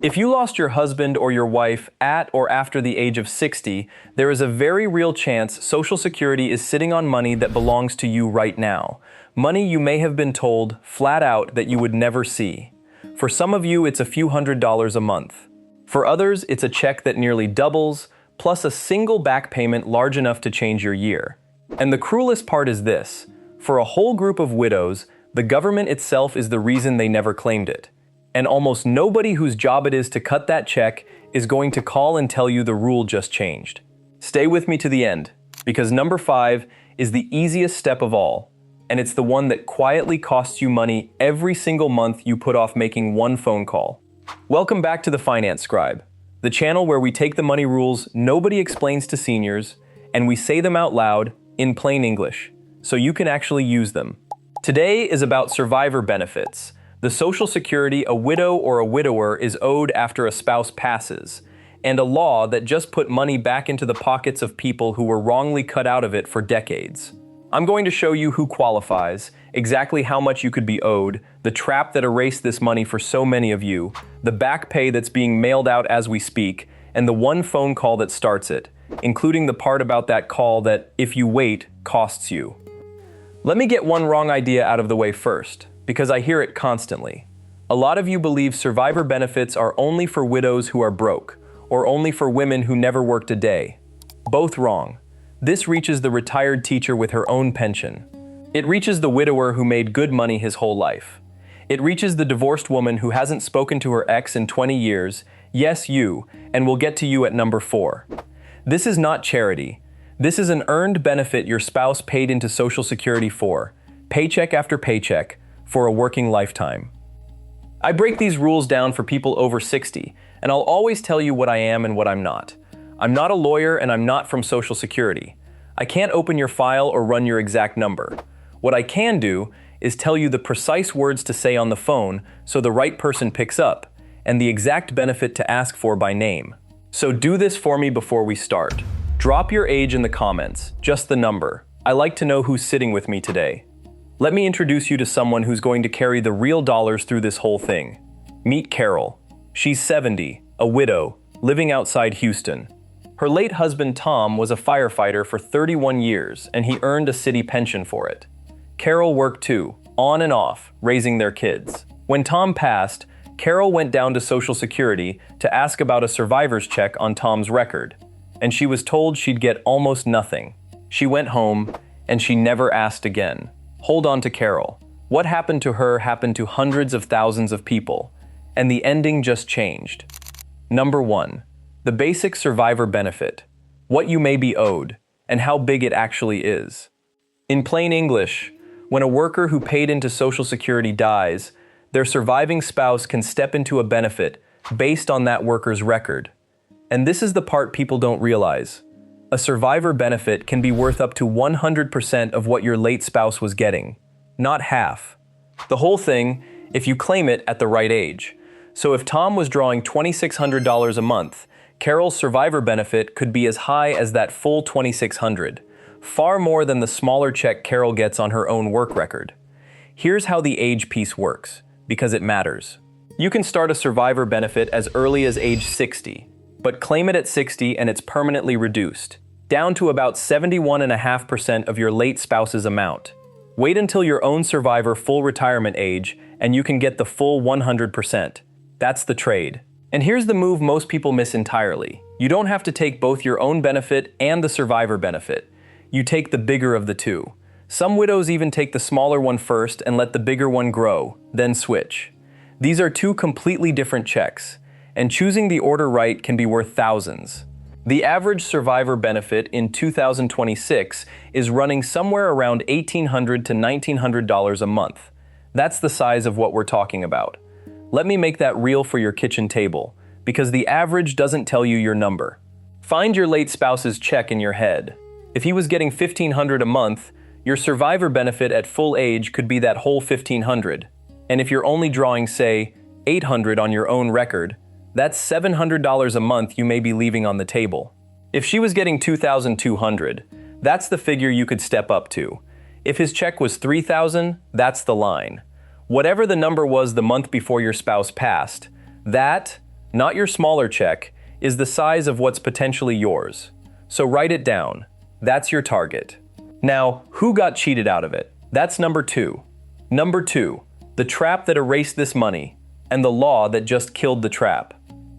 If you lost your husband or your wife at or after the age of 60, there is a very real chance Social Security is sitting on money that belongs to you right now. Money you may have been told, flat out, that you would never see. For some of you, it's a few $100s a month. For others, it's a check that nearly doubles, plus a single back payment large enough to change your year. And the cruelest part is this: for a whole group of widows, the government itself is the reason they never claimed it. And almost nobody whose job it is to cut that check is going to call and tell you the rule just changed. Stay with me to the end, because number 5 is the easiest step of all, and it's the one that quietly costs you money every single month you put off making one phone call. Welcome back to the Finance Scribe, the channel where we take the money rules nobody explains to seniors, and we say them out loud in plain English, so you can actually use them. Today is about survivor benefits, the Social Security a widow or a widower is owed after a spouse passes, and a law that just put money back into the pockets of people who were wrongly cut out of it for decades. I'm going to show you who qualifies, exactly how much you could be owed, the trap that erased this money for so many of you, the back pay that's being mailed out as we speak, and the one phone call that starts it, including the part about that call that, if you wait, costs you. Let me get one wrong idea out of the way first, because I hear it constantly. A lot of you believe survivor benefits are only for widows who are broke, or only for women who never worked a day. Both wrong. This reaches the retired teacher with her own pension. It reaches the widower who made good money his whole life. It reaches the divorced woman who hasn't spoken to her ex in 20 years, yes, you, and we'll get to you at number 4. This is not charity. This is an earned benefit your spouse paid into Social Security for, paycheck after paycheck, for a working lifetime. I break these rules down for people over 60, and I'll always tell you what I am and what I'm not. I'm not a lawyer and I'm not from Social Security. I can't open your file or run your exact number. What I can do is tell you the precise words to say on the phone so the right person picks up, and the exact benefit to ask for by name. So do this for me before we start. Drop your age in the comments, just the number. I like to know who's sitting with me today. Let me introduce you to someone who's going to carry the real dollars through this whole thing. Meet Carol. She's 70, a widow, living outside Houston. Her late husband Tom was a firefighter for 31 years, and he earned a city pension for it. Carol worked too, on and off, raising their kids. When Tom passed, Carol went down to Social Security to ask about a survivor's check on Tom's record, and she was told she'd get almost nothing. She went home, and she never asked again. Hold on to Carol. What happened to her happened to hundreds of thousands of people, and the ending just changed. Number 1. The basic survivor benefit. What you may be owed, and how big it actually is. In plain English, when a worker who paid into Social Security dies, their surviving spouse can step into a benefit based on that worker's record. And this is the part people don't realize. A survivor benefit can be worth up to 100% of what your late spouse was getting, not half. The whole thing, if you claim it at the right age. So if Tom was drawing $2,600 a month, Carol's survivor benefit could be as high as that full $2,600, far more than the smaller check Carol gets on her own work record. Here's how the age piece works, because it matters. You can start a survivor benefit as early as age 60, but claim it at 60 and it's permanently reduced, down to about 71.5% of your late spouse's amount. Wait until your own survivor full retirement age and you can get the full 100%. That's the trade. And here's the move most people miss entirely. You don't have to take both your own benefit and the survivor benefit. You take the bigger of the two. Some widows even take the smaller one first and let the bigger one grow, then switch. These are two completely different checks, and choosing the order right can be worth thousands. The average survivor benefit in 2026 is running somewhere around $1,800 to $1,900 a month. That's the size of what we're talking about. Let me make that real for your kitchen table, because the average doesn't tell you your number. Find your late spouse's check in your head. If he was getting $1,500 a month, your survivor benefit at full age could be that whole $1,500. And if you're only drawing, say, $800 on your own record, that's $700 a month you may be leaving on the table. If she was getting $2,200, that's the figure you could step up to. If his check was $3,000, that's the line. Whatever the number was the month before your spouse passed, that, not your smaller check, is the size of what's potentially yours. So write it down. That's your target. Now, who got cheated out of it? That's number 2. Number 2, the trap that erased this money, and the law that just killed the trap.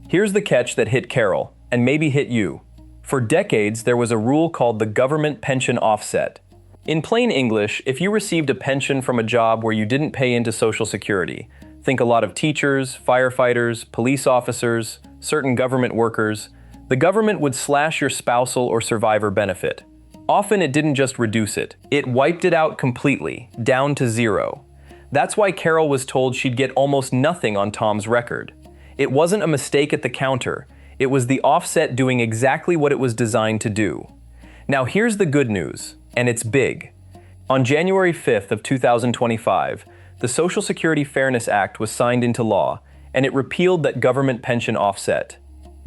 Here's the catch that hit Carol, and maybe hit you. For decades, there was a rule called the government pension offset. In plain English, if you received a pension from a job where you didn't pay into Social Security, think a lot of teachers, firefighters, police officers, certain government workers, the government would slash your spousal or survivor benefit. Often it didn't just reduce it, it wiped it out completely, down to 0. That's why Carol was told she'd get almost nothing on Tom's record. It wasn't a mistake at the counter, it was the offset doing exactly what it was designed to do. Now here's the good news, and it's big. On January 5th of 2025, the Social Security Fairness Act was signed into law, and it repealed that government pension offset.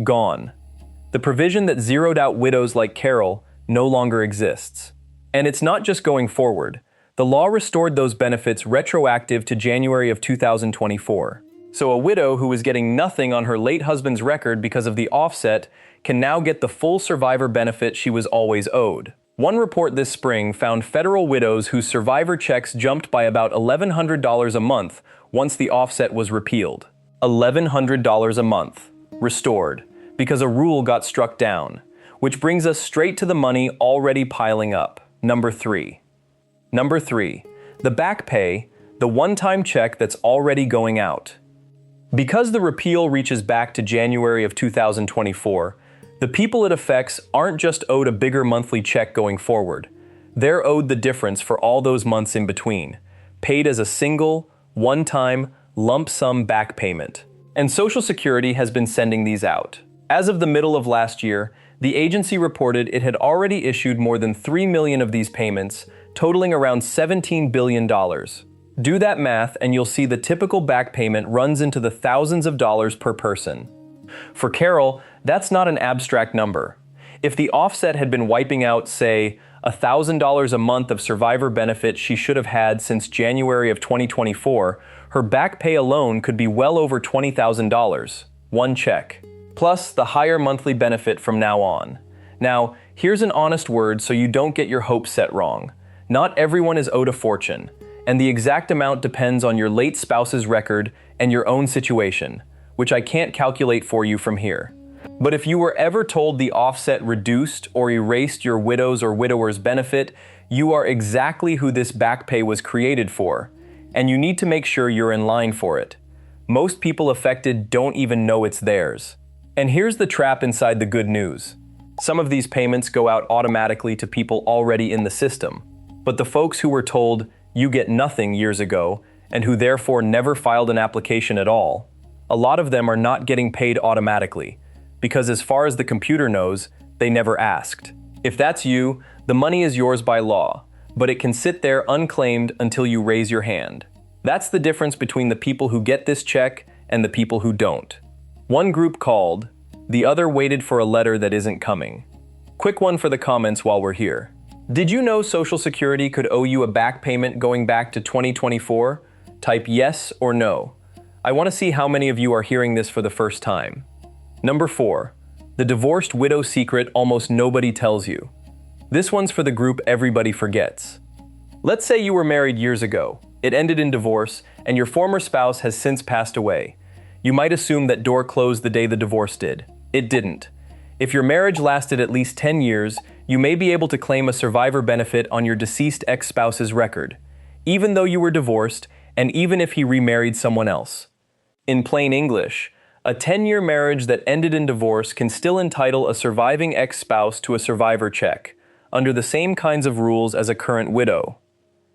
Gone. The provision that zeroed out widows like Carol no longer exists. And it's not just going forward. The law restored those benefits retroactive to January of 2024. So a widow who was getting nothing on her late husband's record because of the offset can now get the full survivor benefit she was always owed. One report this spring found federal widows whose survivor checks jumped by about $1,100 a month once the offset was repealed. $1,100 a month. Restored. Because a rule got struck down. Which brings us straight to the money already piling up. Number 3. Number 3. The back pay, the one-time check that's already going out. Because the repeal reaches back to January of 2024, the people it affects aren't just owed a bigger monthly check going forward. They're owed the difference for all those months in between, paid as a single, one-time, lump sum back payment. And Social Security has been sending these out. As of the middle of last year, the agency reported it had already issued more than 3 million of these payments, totaling around $17 billion. Do that math and you'll see the typical back payment runs into the thousands of dollars per person. For Carol, that's not an abstract number. If the offset had been wiping out, say, $1,000 a month of survivor benefit she should have had since January of 2024, her back pay alone could be well over $20,000. One check. Plus the higher monthly benefit from now on. Now, here's an honest word so you don't get your hopes set wrong. Not everyone is owed a fortune, and the exact amount depends on your late spouse's record and your own situation, which I can't calculate for you from here. But if you were ever told the offset reduced or erased your widow's or widower's benefit, you are exactly who this back pay was created for, and you need to make sure you're in line for it. Most people affected don't even know it's theirs. And here's the trap inside the good news. Some of these payments go out automatically to people already in the system, but the folks who were told, you get nothing years ago, and who therefore never filed an application at all, a lot of them are not getting paid automatically, because as far as the computer knows, they never asked. If that's you, the money is yours by law, but it can sit there unclaimed until you raise your hand. That's the difference between the people who get this check and the people who don't. One group called, the other waited for a letter that isn't coming. Quick one for the comments while we're here. Did you know Social Security could owe you a back payment going back to 2024? Type yes or no. I want to see how many of you are hearing this for the first time. Number 4. The divorced widow secret almost nobody tells you. This one's for the group everybody forgets. Let's say you were married years ago, it ended in divorce, and your former spouse has since passed away. You might assume that door closed the day the divorce did. It didn't. If your marriage lasted at least 10 years, you may be able to claim a survivor benefit on your deceased ex-spouse's record, even though you were divorced and even if he remarried someone else. In plain English, a 10-year marriage that ended in divorce can still entitle a surviving ex-spouse to a survivor check, under the same kinds of rules as a current widow.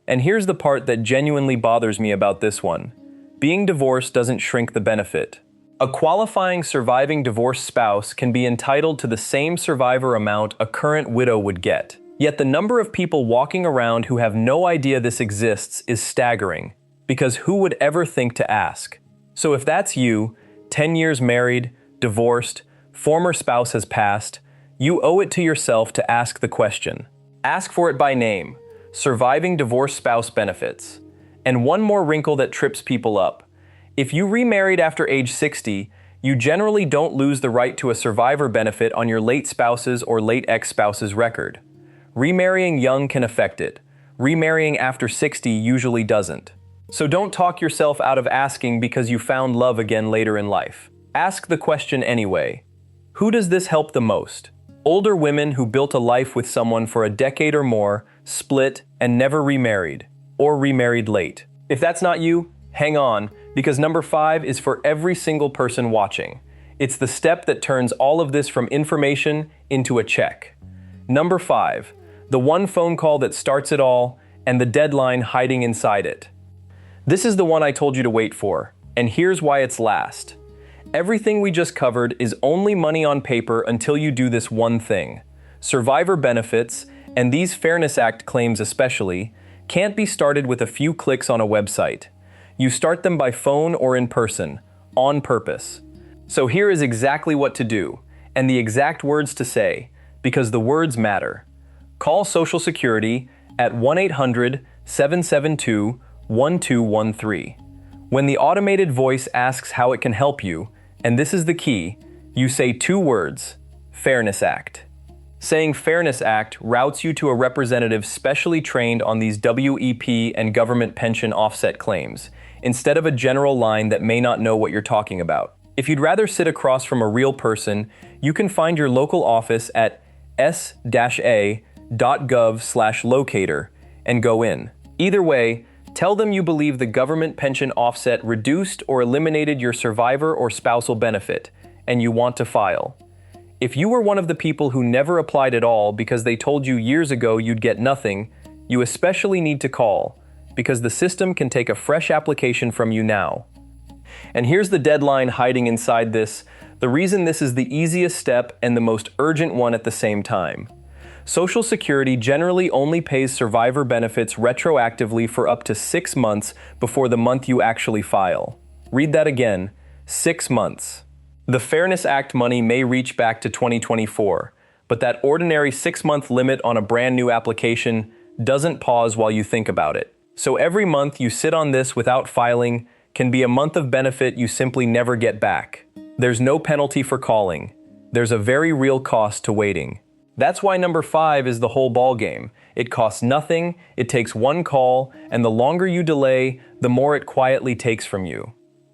And here's the part that genuinely bothers me about this one. Being divorced doesn't shrink the benefit. A qualifying surviving divorced spouse can be entitled to the same survivor amount a current widow would get. Yet the number of people walking around who have no idea this exists is staggering, because who would ever think to ask? So if that's you, 10 years married, divorced, former spouse has passed, you owe it to yourself to ask the question. Ask for it by name, surviving divorced spouse benefits. And one more wrinkle that trips people up. If you remarried after age 60, You generally don't lose the right to a survivor benefit on your late spouse's or late ex-spouse's record. Remarrying young can affect it. Remarrying after 60 usually doesn't. So don't talk yourself out of asking because you found love again later in life. Ask the question anyway. Who does this help the most? Older women who built a life with someone for a decade or more, split, and never remarried, or remarried late. If that's not you, hang on, because number 5 is for every single person watching. It's the step that turns all of this from information into a check. Number 5, the one phone call that starts it all, and the deadline hiding inside it. This is the one I told you to wait for, and here's why it's last. Everything we just covered is only money on paper until you do this one thing. Survivor benefits, and these Fairness Act claims especially, can't be started with a few clicks on a website. You start them by phone or in person, on purpose. So here is exactly what to do, and the exact words to say, because the words matter. Call Social Security at 1-800-772-1213. When the automated voice asks how it can help you, and this is the key, you say 2 words, Fairness Act. Saying Fairness Act routes you to a representative specially trained on these WEP and government pension offset claims, instead of a general line that may not know what you're talking about. If you'd rather sit across from a real person, you can find your local office at s-a.gov/locator and go in. Either way, tell them you believe the government pension offset reduced or eliminated your survivor or spousal benefit, and you want to file. If you were one of the people who never applied at all because they told you years ago you'd get nothing, you especially need to call, because the system can take a fresh application from you now. And here's the deadline hiding inside this, the reason this is the easiest step and the most urgent one at the same time. Social Security generally only pays survivor benefits retroactively for up to 6 months before the month you actually file. Read that again, 6 months. The Fairness Act money may reach back to 2024, but that ordinary 6-month limit on a brand new application doesn't pause while you think about it. So every month you sit on this without filing can be a month of benefit you simply never get back. There's no penalty for calling. There's a very real cost to waiting. That's why number 5 is the whole ballgame. It costs nothing, it takes one call, and the longer you delay, the more it quietly takes from you.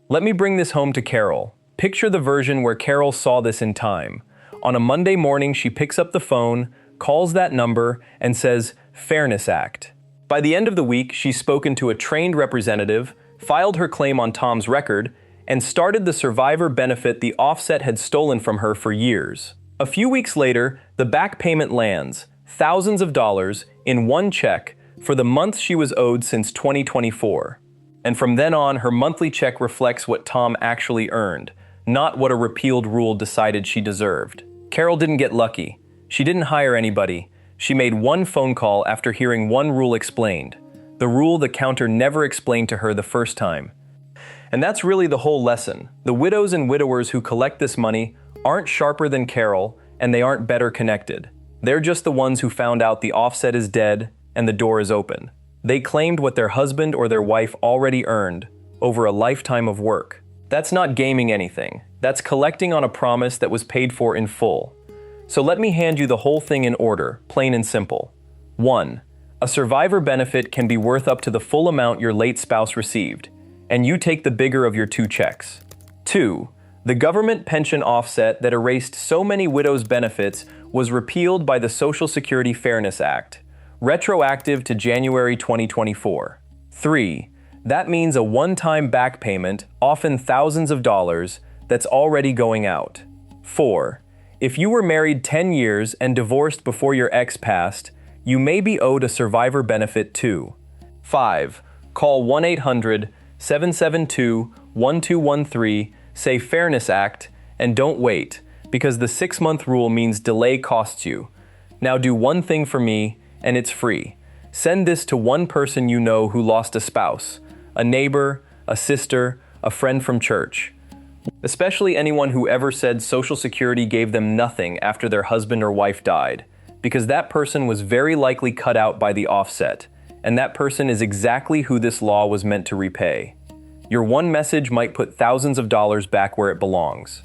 Let me bring this home to Carol. Picture the version where Carol saw this in time. On a Monday morning, she picks up the phone, calls that number, and says, Fairness Act. By the end of the week, she's spoken to a trained representative, filed her claim on Tom's record, and started the survivor benefit the offset had stolen from her for years. A few weeks later, the back payment lands, thousands of dollars, in one check for the month she was owed since 2024. And from then on, her monthly check reflects what Tom actually earned, not what a repealed rule decided she deserved. Carol didn't get lucky. She didn't hire anybody. She made one phone call after hearing one rule explained, the rule the counter never explained to her the first time. And that's really the whole lesson. The widows and widowers who collect this money aren't sharper than Carol, and they aren't better connected. They're just the ones who found out the offset is dead and the door is open. They claimed what their husband or their wife already earned over a lifetime of work. That's not gaming anything. That's collecting on a promise that was paid for in full. So let me hand you the whole thing in order, plain and simple. 1. A survivor benefit can be worth up to the full amount your late spouse received, and you take the bigger of your 2 checks. 2. The government pension offset that erased so many widows' benefits was repealed by the Social Security Fairness Act, retroactive to January 2024. 3. That means a one-time back payment, often thousands of dollars, that's already going out. 4. If you were married 10 years and divorced before your ex passed, you may be owed a survivor benefit too. 5. Call 1-800-772-1213, say Fairness Act, and don't wait, because the 6-month rule means delay costs you. Now do one thing for me, and it's free. Send this to one person you know who lost a spouse, a neighbor, a sister, a friend from church. Especially anyone who ever said Social Security gave them nothing after their husband or wife died, because that person was very likely cut out by the offset, and that person is exactly who this law was meant to repay. Your one message might put thousands of dollars back where it belongs.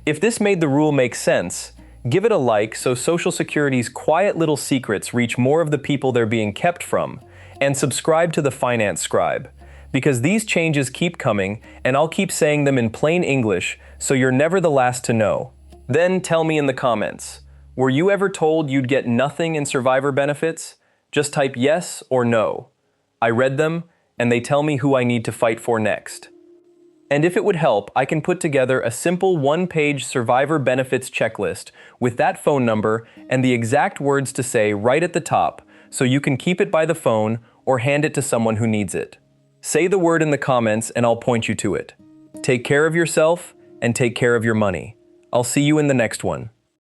If this made the rule make sense, give it a like so Social Security's quiet little secrets reach more of the people they're being kept from, and subscribe to the Finance Scribe, because these changes keep coming and I'll keep saying them in plain English so you're never the last to know. Then tell me in the comments, were you ever told you'd get nothing in survivor benefits? Just type yes or no. I read them and they tell me who I need to fight for next. And if it would help, I can put together a simple one-page survivor benefits checklist with that phone number and the exact words to say right at the top so you can keep it by the phone or hand it to someone who needs it. Say the word in the comments and I'll point you to it. Take care of yourself and take care of your money. I'll see you in the next one.